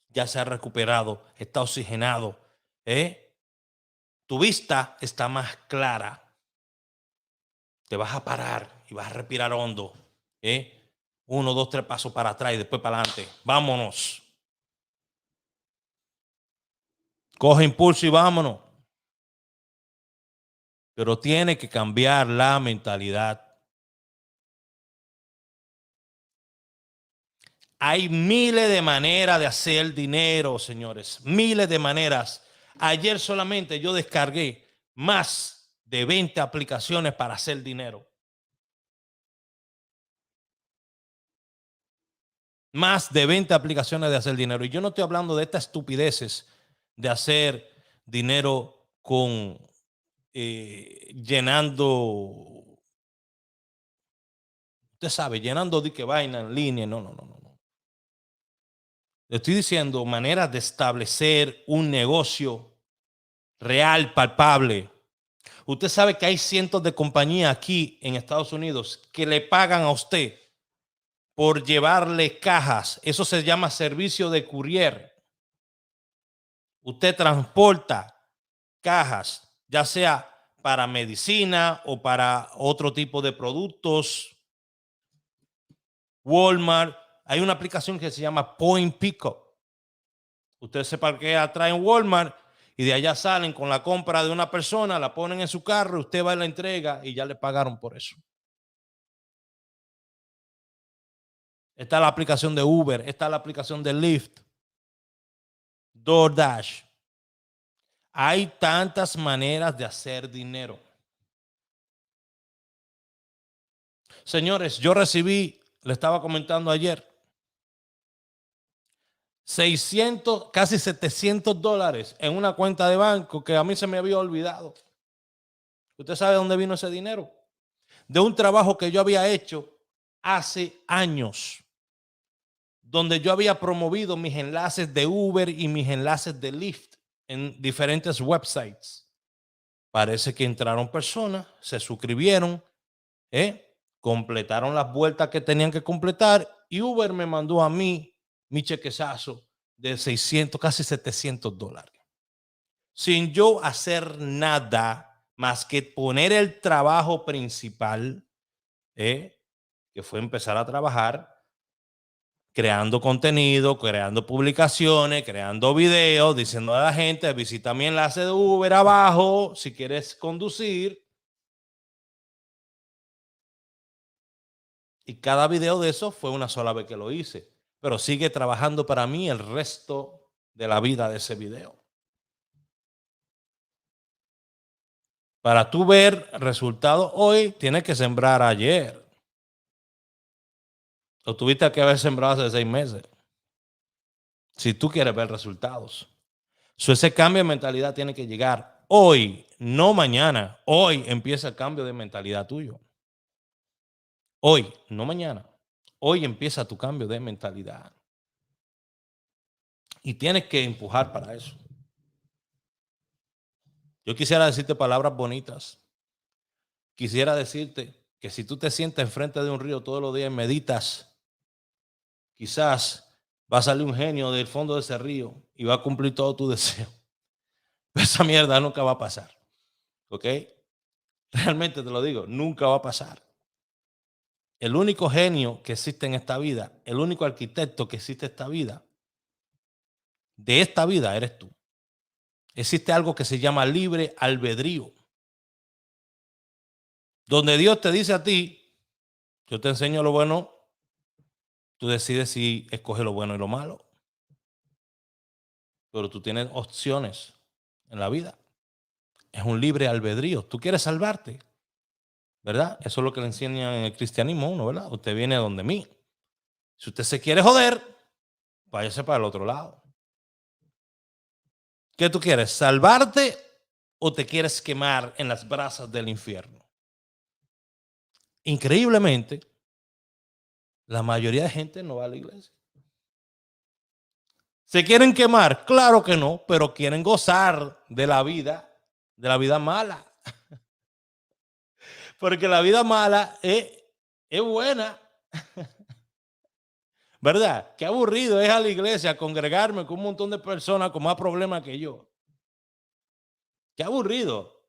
ya se ha recuperado, está oxigenado. Tu vista está más clara. Te vas a parar y vas a respirar hondo. 1, 2, 3 pasos para atrás y después para adelante. Vámonos. Coge impulso y vámonos. Pero tiene que cambiar la mentalidad. Hay miles de maneras de hacer dinero, señores. Miles de maneras. Ayer solamente yo descargué más de 20 aplicaciones para hacer dinero. Más de 20 aplicaciones de hacer dinero. Y yo no estoy hablando de estas estupideces de hacer dinero con llenando, usted sabe, llenando de que vaina en línea. No. Le estoy diciendo maneras de establecer un negocio real, palpable. Usted sabe que hay cientos de compañías aquí en Estados Unidos que le pagan a usted por llevarle cajas. Eso se llama servicio de courier. Usted transporta cajas, ya sea para medicina o para otro tipo de productos. Walmart, hay una aplicación que se llama Point Pickup. Usted se parquea atrás en Walmart y de allá salen con la compra de una persona, la ponen en su carro, usted va y la entrega y ya le pagaron por eso. Está la aplicación de Uber, está la aplicación de Lyft, DoorDash. Hay tantas maneras de hacer dinero. Señores, yo recibí, le estaba comentando ayer, 600, casi $700 en una cuenta de banco que a mí se me había olvidado. ¿Usted sabe dónde vino ese dinero? De un trabajo que yo había hecho hace años, donde yo había promovido mis enlaces de Uber y mis enlaces de Lyft en diferentes websites. Parece que entraron personas, se suscribieron, completaron las vueltas que tenían que completar y Uber me mandó a mí mi chequezazo de 600, casi $700, sin yo hacer nada más que poner el trabajo principal, que fue empezar a trabajar creando contenido, creando publicaciones, creando videos, diciendo a la gente, visita mi enlace de Uber abajo si quieres conducir. Y cada video de eso fue una sola vez que lo hice, pero sigue trabajando para mí el resto de la vida de ese video. Para tú ver resultados hoy, tienes que sembrar ayer. Lo tuviste que haber sembrado hace 6 meses. Si tú quieres ver resultados. Ese cambio de mentalidad tiene que llegar hoy, no mañana. Hoy empieza el cambio de mentalidad tuyo. Hoy, no mañana. Hoy empieza tu cambio de mentalidad. Y tienes que empujar para eso. Yo quisiera decirte palabras bonitas. Quisiera decirte que si tú te sientas enfrente de un río todos los días y meditas, quizás va a salir un genio del fondo de ese río y va a cumplir todo tu deseo. Esa mierda nunca va a pasar. ¿Ok? Realmente te lo digo, nunca va a pasar. El único genio que existe en esta vida, el único arquitecto que existe en esta vida, de esta vida eres tú. Existe algo que se llama libre albedrío, donde Dios te dice a ti, yo te enseño lo bueno, tú decides si escoges lo bueno y lo malo. Pero tú tienes opciones en la vida. Es un libre albedrío. Tú quieres salvarte, ¿verdad? Eso es lo que le enseñan en el cristianismo a uno, ¿verdad? Usted viene a donde mí. Si usted se quiere joder, váyase para el otro lado. ¿Qué tú quieres? ¿Salvarte o te quieres quemar en las brasas del infierno? Increíblemente, la mayoría de gente no va a la iglesia. ¿Se quieren quemar? Claro que no, pero quieren gozar de la vida mala. Porque la vida mala es buena. ¿Verdad? Qué aburrido es a la iglesia congregarme con un montón de personas con más problemas que yo. Qué aburrido.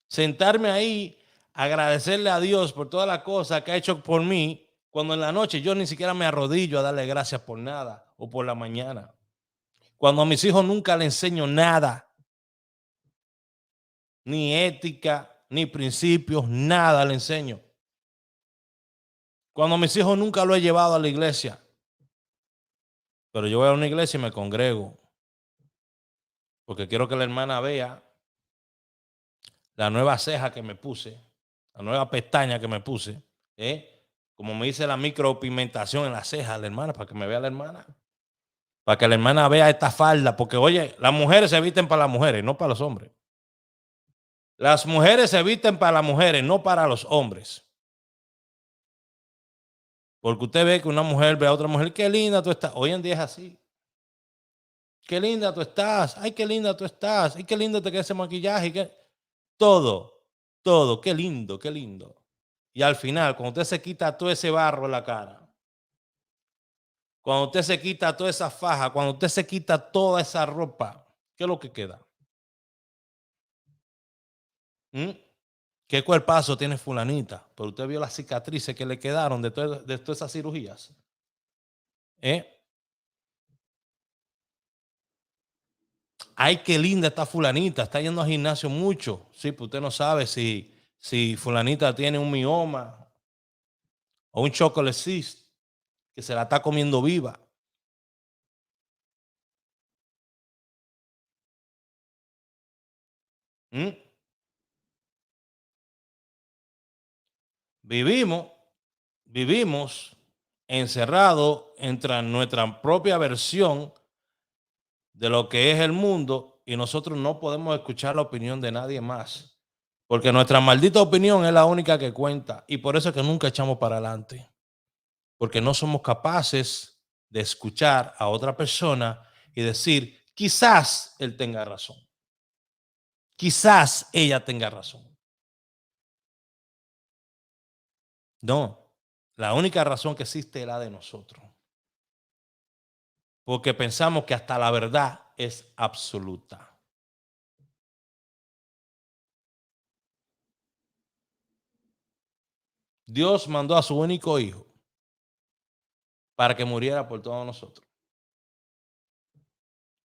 Sentarme ahí, agradecerle a Dios por todas las cosas que ha hecho por mí, cuando en la noche yo ni siquiera me arrodillo a darle gracias por nada, o por la mañana. Cuando a mis hijos nunca les enseño nada, ni ética, ni principios, nada le enseño. Cuando a mis hijos nunca lo he llevado a la iglesia. Pero yo voy a una iglesia y me congrego. Porque quiero que la hermana vea la nueva ceja que me puse, la nueva pestaña que me puse, como me dice la micropigmentación en la ceja, la hermana, para que me vea la hermana. Para que la hermana vea esta falda. Porque, oye, las mujeres se visten para las mujeres, no para los hombres. Las mujeres se visten para las mujeres, no para los hombres. Porque usted ve que una mujer ve a otra mujer, qué linda tú estás. Hoy en día es así. Qué linda tú estás. Ay, qué linda tú estás. Ay, qué lindo te queda ese maquillaje. Todo. Qué lindo, qué lindo. Y al final, cuando usted se quita todo ese barro en la cara, cuando usted se quita toda esa faja, cuando usted se quita toda esa ropa, ¿qué es lo que queda? ¿Qué cuerpazo tiene fulanita? Pero usted vio las cicatrices que le quedaron de todas esas cirugías. Ay, qué linda está fulanita, está yendo al gimnasio mucho. Sí, pues usted no sabe si fulanita tiene un mioma o un chocolate cyst que se la está comiendo viva. Vivimos encerrados entre nuestra propia versión de lo que es el mundo y nosotros no podemos escuchar la opinión de nadie más. Porque nuestra maldita opinión es la única que cuenta y por eso es que nunca echamos para adelante. Porque no somos capaces de escuchar a otra persona y decir, quizás él tenga razón. Quizás ella tenga razón. No, la única razón que existe es la de nosotros. Porque pensamos que hasta la verdad es absoluta. Dios mandó a su único hijo para que muriera por todos nosotros.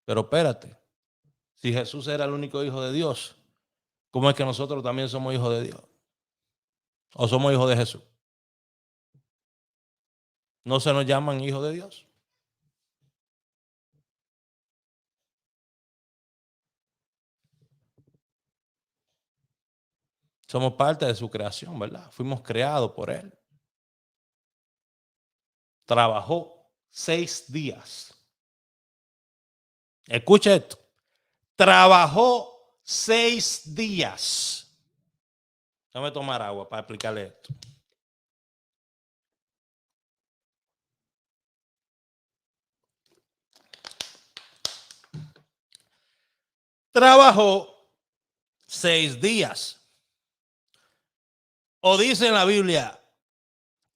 Pero espérate, si Jesús era el único hijo de Dios, ¿cómo es que nosotros también somos hijos de Dios? ¿O somos hijos de Jesús? ¿No se nos llaman hijos de Dios? Somos parte de su creación, ¿verdad? Fuimos creados por Él. Trabajó 6 días. Escucha esto. Trabajó 6 días. Déjame tomar agua para explicarle esto. trabajó 6 días. O dice en la Biblia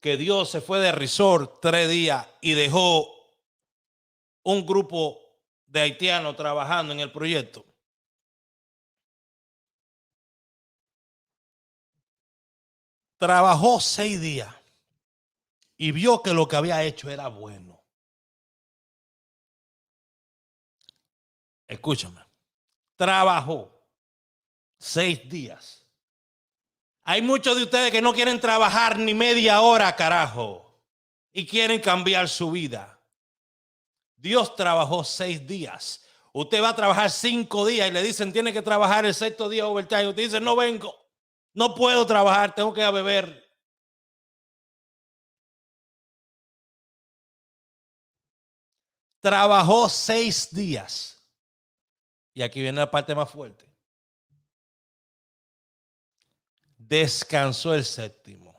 que Dios se fue de resort 3 días y dejó un grupo de haitianos trabajando en el proyecto. Trabajó 6 días y vio que lo que había hecho era bueno. Escúchame. Trabajó 6 días. Hay muchos de ustedes que no quieren trabajar ni media hora, carajo, y quieren cambiar su vida. Dios trabajó 6 días. Usted va a trabajar 5 días y le dicen tiene que trabajar el 6º día overtime. Usted dice no vengo, no puedo trabajar, tengo que ir a beber. Trabajó 6 días. Y aquí viene la parte más fuerte. Descansó el 7º.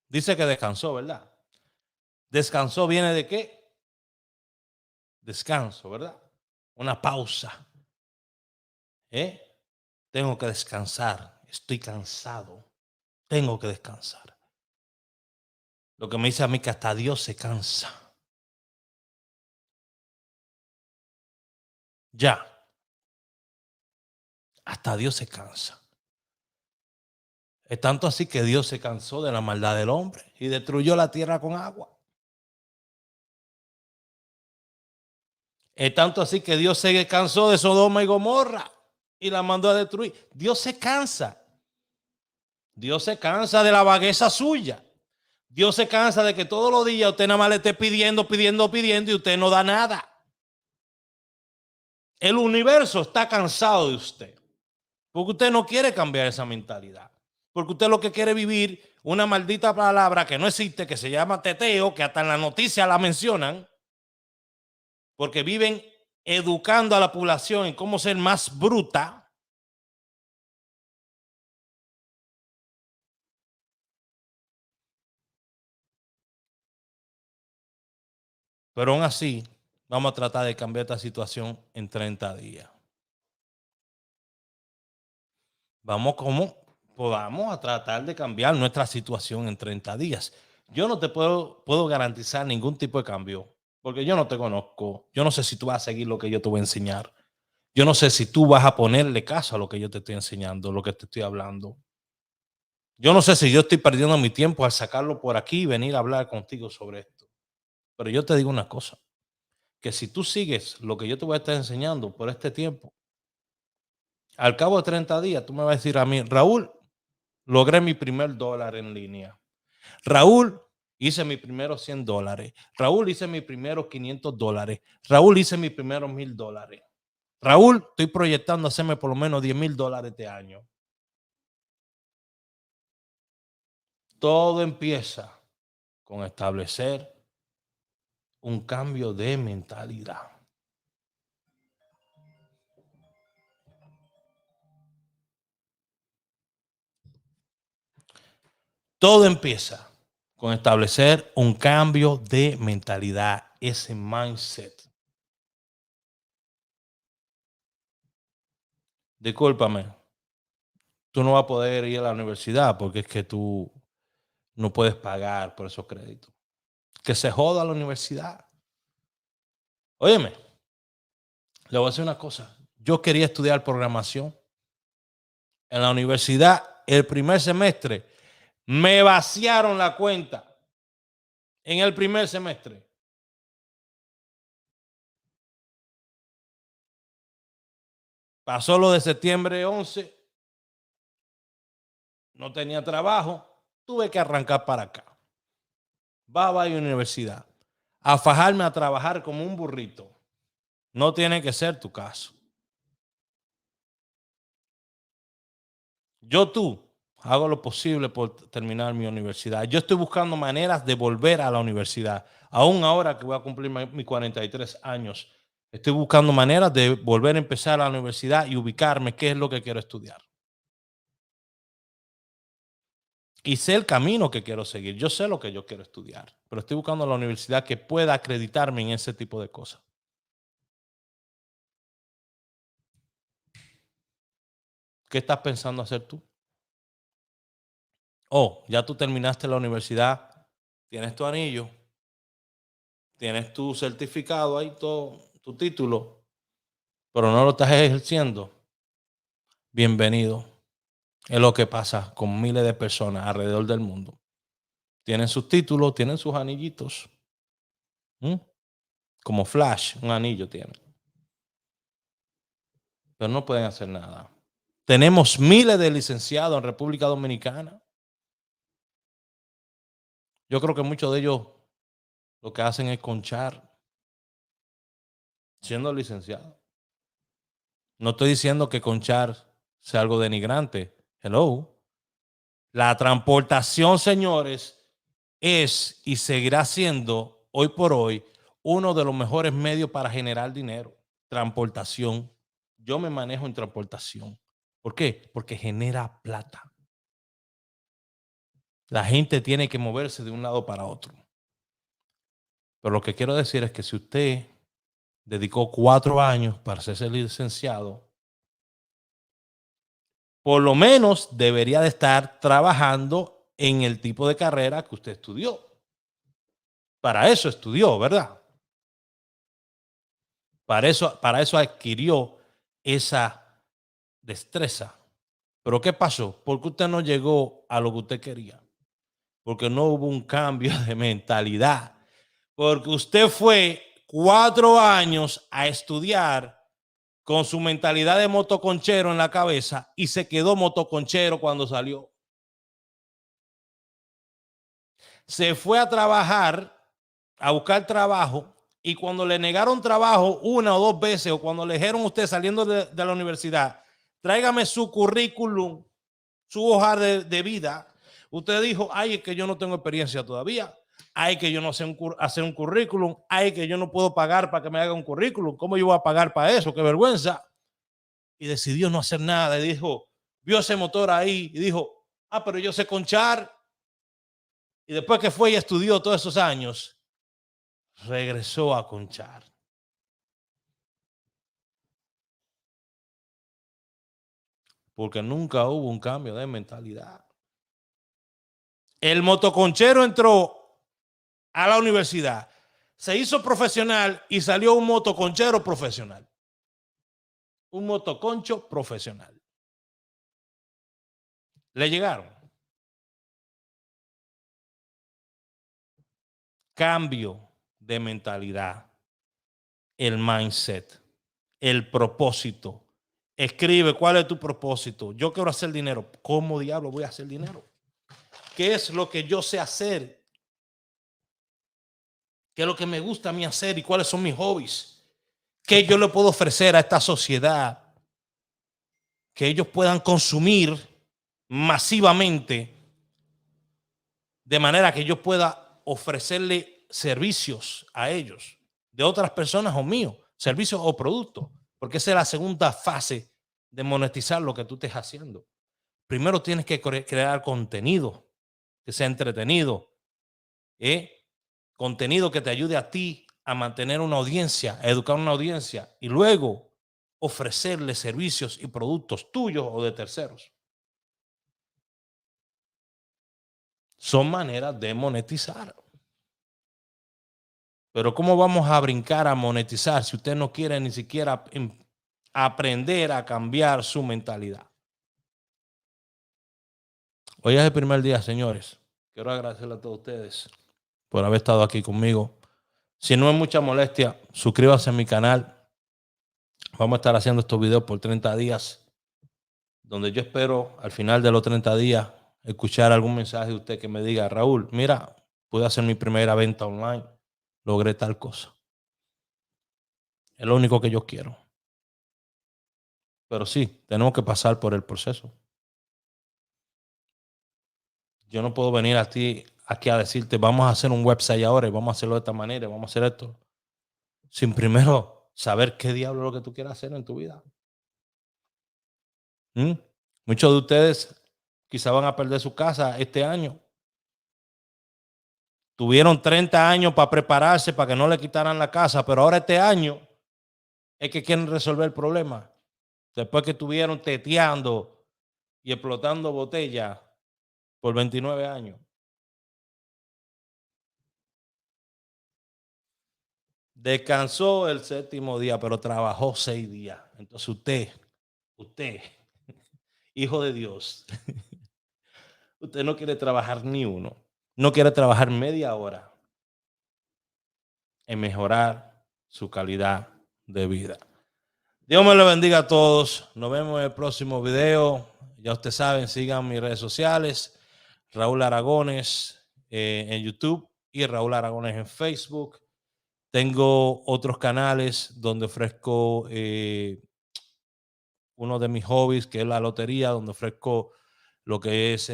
Dice que descansó, ¿verdad? Descansó viene de qué? Descanso, ¿verdad? Una pausa. Tengo que descansar. Estoy cansado. Tengo que descansar. Lo que me dice a mí que hasta Dios se cansa. Ya. Hasta Dios se cansa. Es tanto así que Dios se cansó de la maldad del hombre y destruyó la tierra con agua. Es tanto así que Dios se cansó de Sodoma y Gomorra y la mandó a destruir. Dios se cansa. Dios se cansa de la vagueza suya. Dios se cansa de que todos los días usted nada más le esté pidiendo y usted no da nada. El universo está cansado de usted. Porque usted no quiere cambiar esa mentalidad. Porque usted lo que quiere vivir una maldita palabra que no existe, que se llama teteo, que hasta en la noticia la mencionan. Porque viven educando a la población en cómo ser más bruta. Pero aún así, vamos a tratar de cambiar esta situación en 30 días. Vamos como podamos a tratar de cambiar nuestra situación en 30 días. Yo no te puedo garantizar ningún tipo de cambio, porque yo no te conozco. Yo no sé si tú vas a seguir lo que yo te voy a enseñar. Yo no sé si tú vas a ponerle caso a lo que yo te estoy enseñando, lo que te estoy hablando. Yo no sé si yo estoy perdiendo mi tiempo al sacarlo por aquí y venir a hablar contigo sobre esto. Pero yo te digo una cosa, que si tú sigues lo que yo te voy a estar enseñando por este tiempo, al cabo de 30 días, tú me vas a decir a mí, Raúl, logré mi primer dólar en línea. Raúl, hice mis primeros $100. Raúl, hice mis primeros $500. Raúl, hice mis primeros $1000. Raúl, estoy proyectando hacerme por lo menos $10,000 este año. Todo empieza con establecer un cambio de mentalidad. Todo empieza con establecer un cambio de mentalidad, ese mindset. Discúlpame, tú no vas a poder ir a la universidad porque es que tú no puedes pagar por esos créditos. Que se joda la universidad. Óyeme, le voy a decir una cosa. Yo quería estudiar programación en la universidad. El primer semestre me vaciaron la cuenta. En el primer semestre. Pasó lo de septiembre 11. No tenía trabajo. Tuve que arrancar para acá. Bye bye universidad. A fajarme a trabajar como un burrito. No tiene que ser tu caso. Tú hago lo posible por terminar mi universidad. Yo estoy buscando maneras de volver a la universidad. Aún ahora que voy a cumplir mis 43 años, estoy buscando maneras de volver a empezar a la universidad y ubicarme qué es lo que quiero estudiar. y sé el camino que quiero seguir. Yo sé lo que yo quiero estudiar, pero estoy buscando la universidad que pueda acreditarme en ese tipo de cosas. ¿Qué estás pensando hacer tú? Oh, ya tú terminaste la universidad, tienes tu anillo, tienes tu certificado ahí, todo, tu título, pero no lo estás ejerciendo. Bienvenido. Es lo que pasa con miles de personas alrededor del mundo. Tienen sus títulos, tienen sus anillitos. ¿Mm? Como Flash, un anillo tiene. Pero no pueden hacer nada. Tenemos miles de licenciados en República Dominicana. Yo creo que muchos de ellos lo que hacen es conchar siendo licenciado. No estoy diciendo que conchar sea algo denigrante. Hello. La transportación, señores, es y seguirá siendo hoy por hoy uno de los mejores medios para generar dinero. Transportación. Yo me manejo en transportación. ¿Por qué? Porque genera plata. La gente tiene que moverse de un lado para otro. Pero lo que quiero decir es que si usted dedicó 4 años para ser licenciado, por lo menos debería de estar trabajando en el tipo de carrera que usted estudió. Para eso estudió, ¿verdad? Para eso adquirió esa destreza. Pero ¿qué pasó? ¿Por qué usted no llegó a lo que usted quería? Porque no hubo un cambio de mentalidad. Porque usted fue 4 años a estudiar con su mentalidad de motoconchero en la cabeza y se quedó motoconchero cuando salió. Se fue a trabajar, a buscar trabajo, y cuando le negaron trabajo 1 o 2 veces, o cuando le dijeron a usted saliendo de la universidad, tráigame su currículum, su hoja de vida, usted dijo, ay, es que yo no tengo experiencia todavía, ay, que yo no sé hacer un currículum, ay, que yo no puedo pagar para que me haga un currículum, ¿cómo yo voy a pagar para eso? Qué vergüenza. Y decidió no hacer nada, y dijo, vio ese motor ahí y dijo, ah, pero yo sé conchar. Y después que fue y estudió todos esos años, regresó a conchar. Porque nunca hubo un cambio de mentalidad. El motoconchero entró a la universidad, se hizo profesional y salió un motoconchero profesional. Un motoconcho profesional. Le llegaron. Cambio de mentalidad. El mindset. El propósito. Escribe cuál es tu propósito. Yo quiero hacer dinero. ¿Cómo diablo voy a hacer dinero? ¿Qué es lo que yo sé hacer? ¿Qué es lo que me gusta a mí hacer y cuáles son mis hobbies? ¿Qué yo le puedo ofrecer a esta sociedad que ellos puedan consumir masivamente de manera que yo pueda ofrecerle servicios a ellos, de otras personas o míos, servicios o productos? Porque esa es la segunda fase de monetizar lo que tú estés haciendo. Primero tienes que crear contenido que sea entretenido, contenido que te ayude a ti a mantener una audiencia, a educar una audiencia, y luego ofrecerle servicios y productos tuyos o de terceros. Son maneras de monetizar. Pero ¿cómo vamos a brincar a monetizar si usted no quiere ni siquiera aprender a cambiar su mentalidad? Hoy es el primer día, señores. Quiero agradecerle a todos ustedes por haber estado aquí conmigo. Si no es mucha molestia, suscríbase a mi canal. Vamos a estar haciendo estos videos por 30 días, donde yo espero al final de los 30 días escuchar algún mensaje de usted que me diga, Raúl, mira, pude hacer mi primera venta online, logré tal cosa. Es lo único que yo quiero. Pero sí, tenemos que pasar por el proceso. Yo no puedo venir a ti aquí a decirte, vamos a hacer un website ahora y vamos a hacerlo de esta manera, vamos a hacer esto, sin primero saber qué diablo es lo que tú quieres hacer en tu vida. ¿Mm? Muchos de ustedes quizá van a perder su casa este año. Tuvieron 30 años para prepararse, para que no le quitaran la casa, pero ahora este año es que quieren resolver el problema. Después que estuvieron teteando y explotando botellas por 29 años. Descansó el séptimo día, pero trabajó 6 días. Entonces usted, hijo de Dios, usted no quiere trabajar ni uno. No quiere trabajar media hora en mejorar su calidad de vida. Dios me lo bendiga a todos. Nos vemos en el próximo video. Ya ustedes saben, sigan mis redes sociales. Raúl Aragones en YouTube y Raúl Aragones en Facebook. Tengo otros canales donde ofrezco uno de mis hobbies, que es la lotería, donde ofrezco lo que es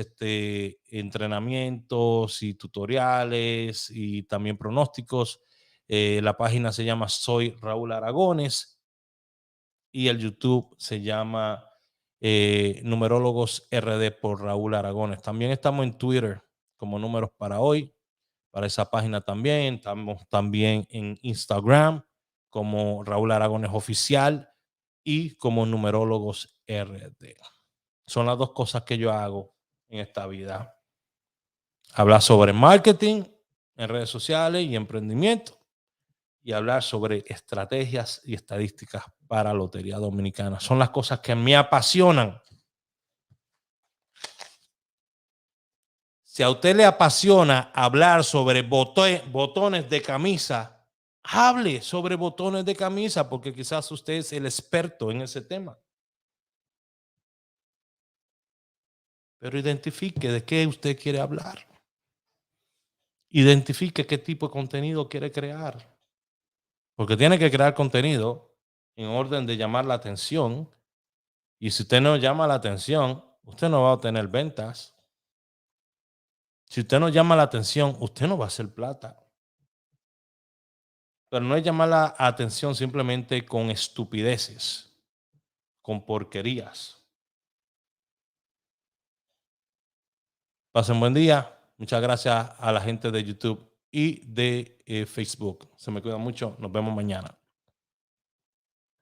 entrenamientos y tutoriales y también pronósticos. La página se llama Soy Raúl Aragones y el YouTube se llama Numerólogos RD por Raúl Aragones. También estamos en Twitter como Números para Hoy, para esa página también. Estamos también en Instagram como Raúl Aragones Oficial y como Numerólogos RD. Son las dos cosas que yo hago en esta vida. Hablar sobre marketing en redes sociales y emprendimiento, y hablar sobre estrategias y estadísticas para Lotería Dominicana. Son las cosas que me apasionan. Si a usted le apasiona hablar sobre botones de camisa, hable sobre botones de camisa, porque quizás usted es el experto en ese tema. Pero identifique de qué usted quiere hablar. Identifique qué tipo de contenido quiere crear. Porque tiene que crear contenido en orden de llamar la atención. Y si usted no llama la atención, usted no va a obtener ventas. Si usted no llama la atención, usted no va a hacer plata. Pero no es llamar la atención simplemente con estupideces, con porquerías. Pasen buen día. Muchas gracias a la gente de YouTube y de Facebook. Se me cuida mucho. Nos vemos mañana.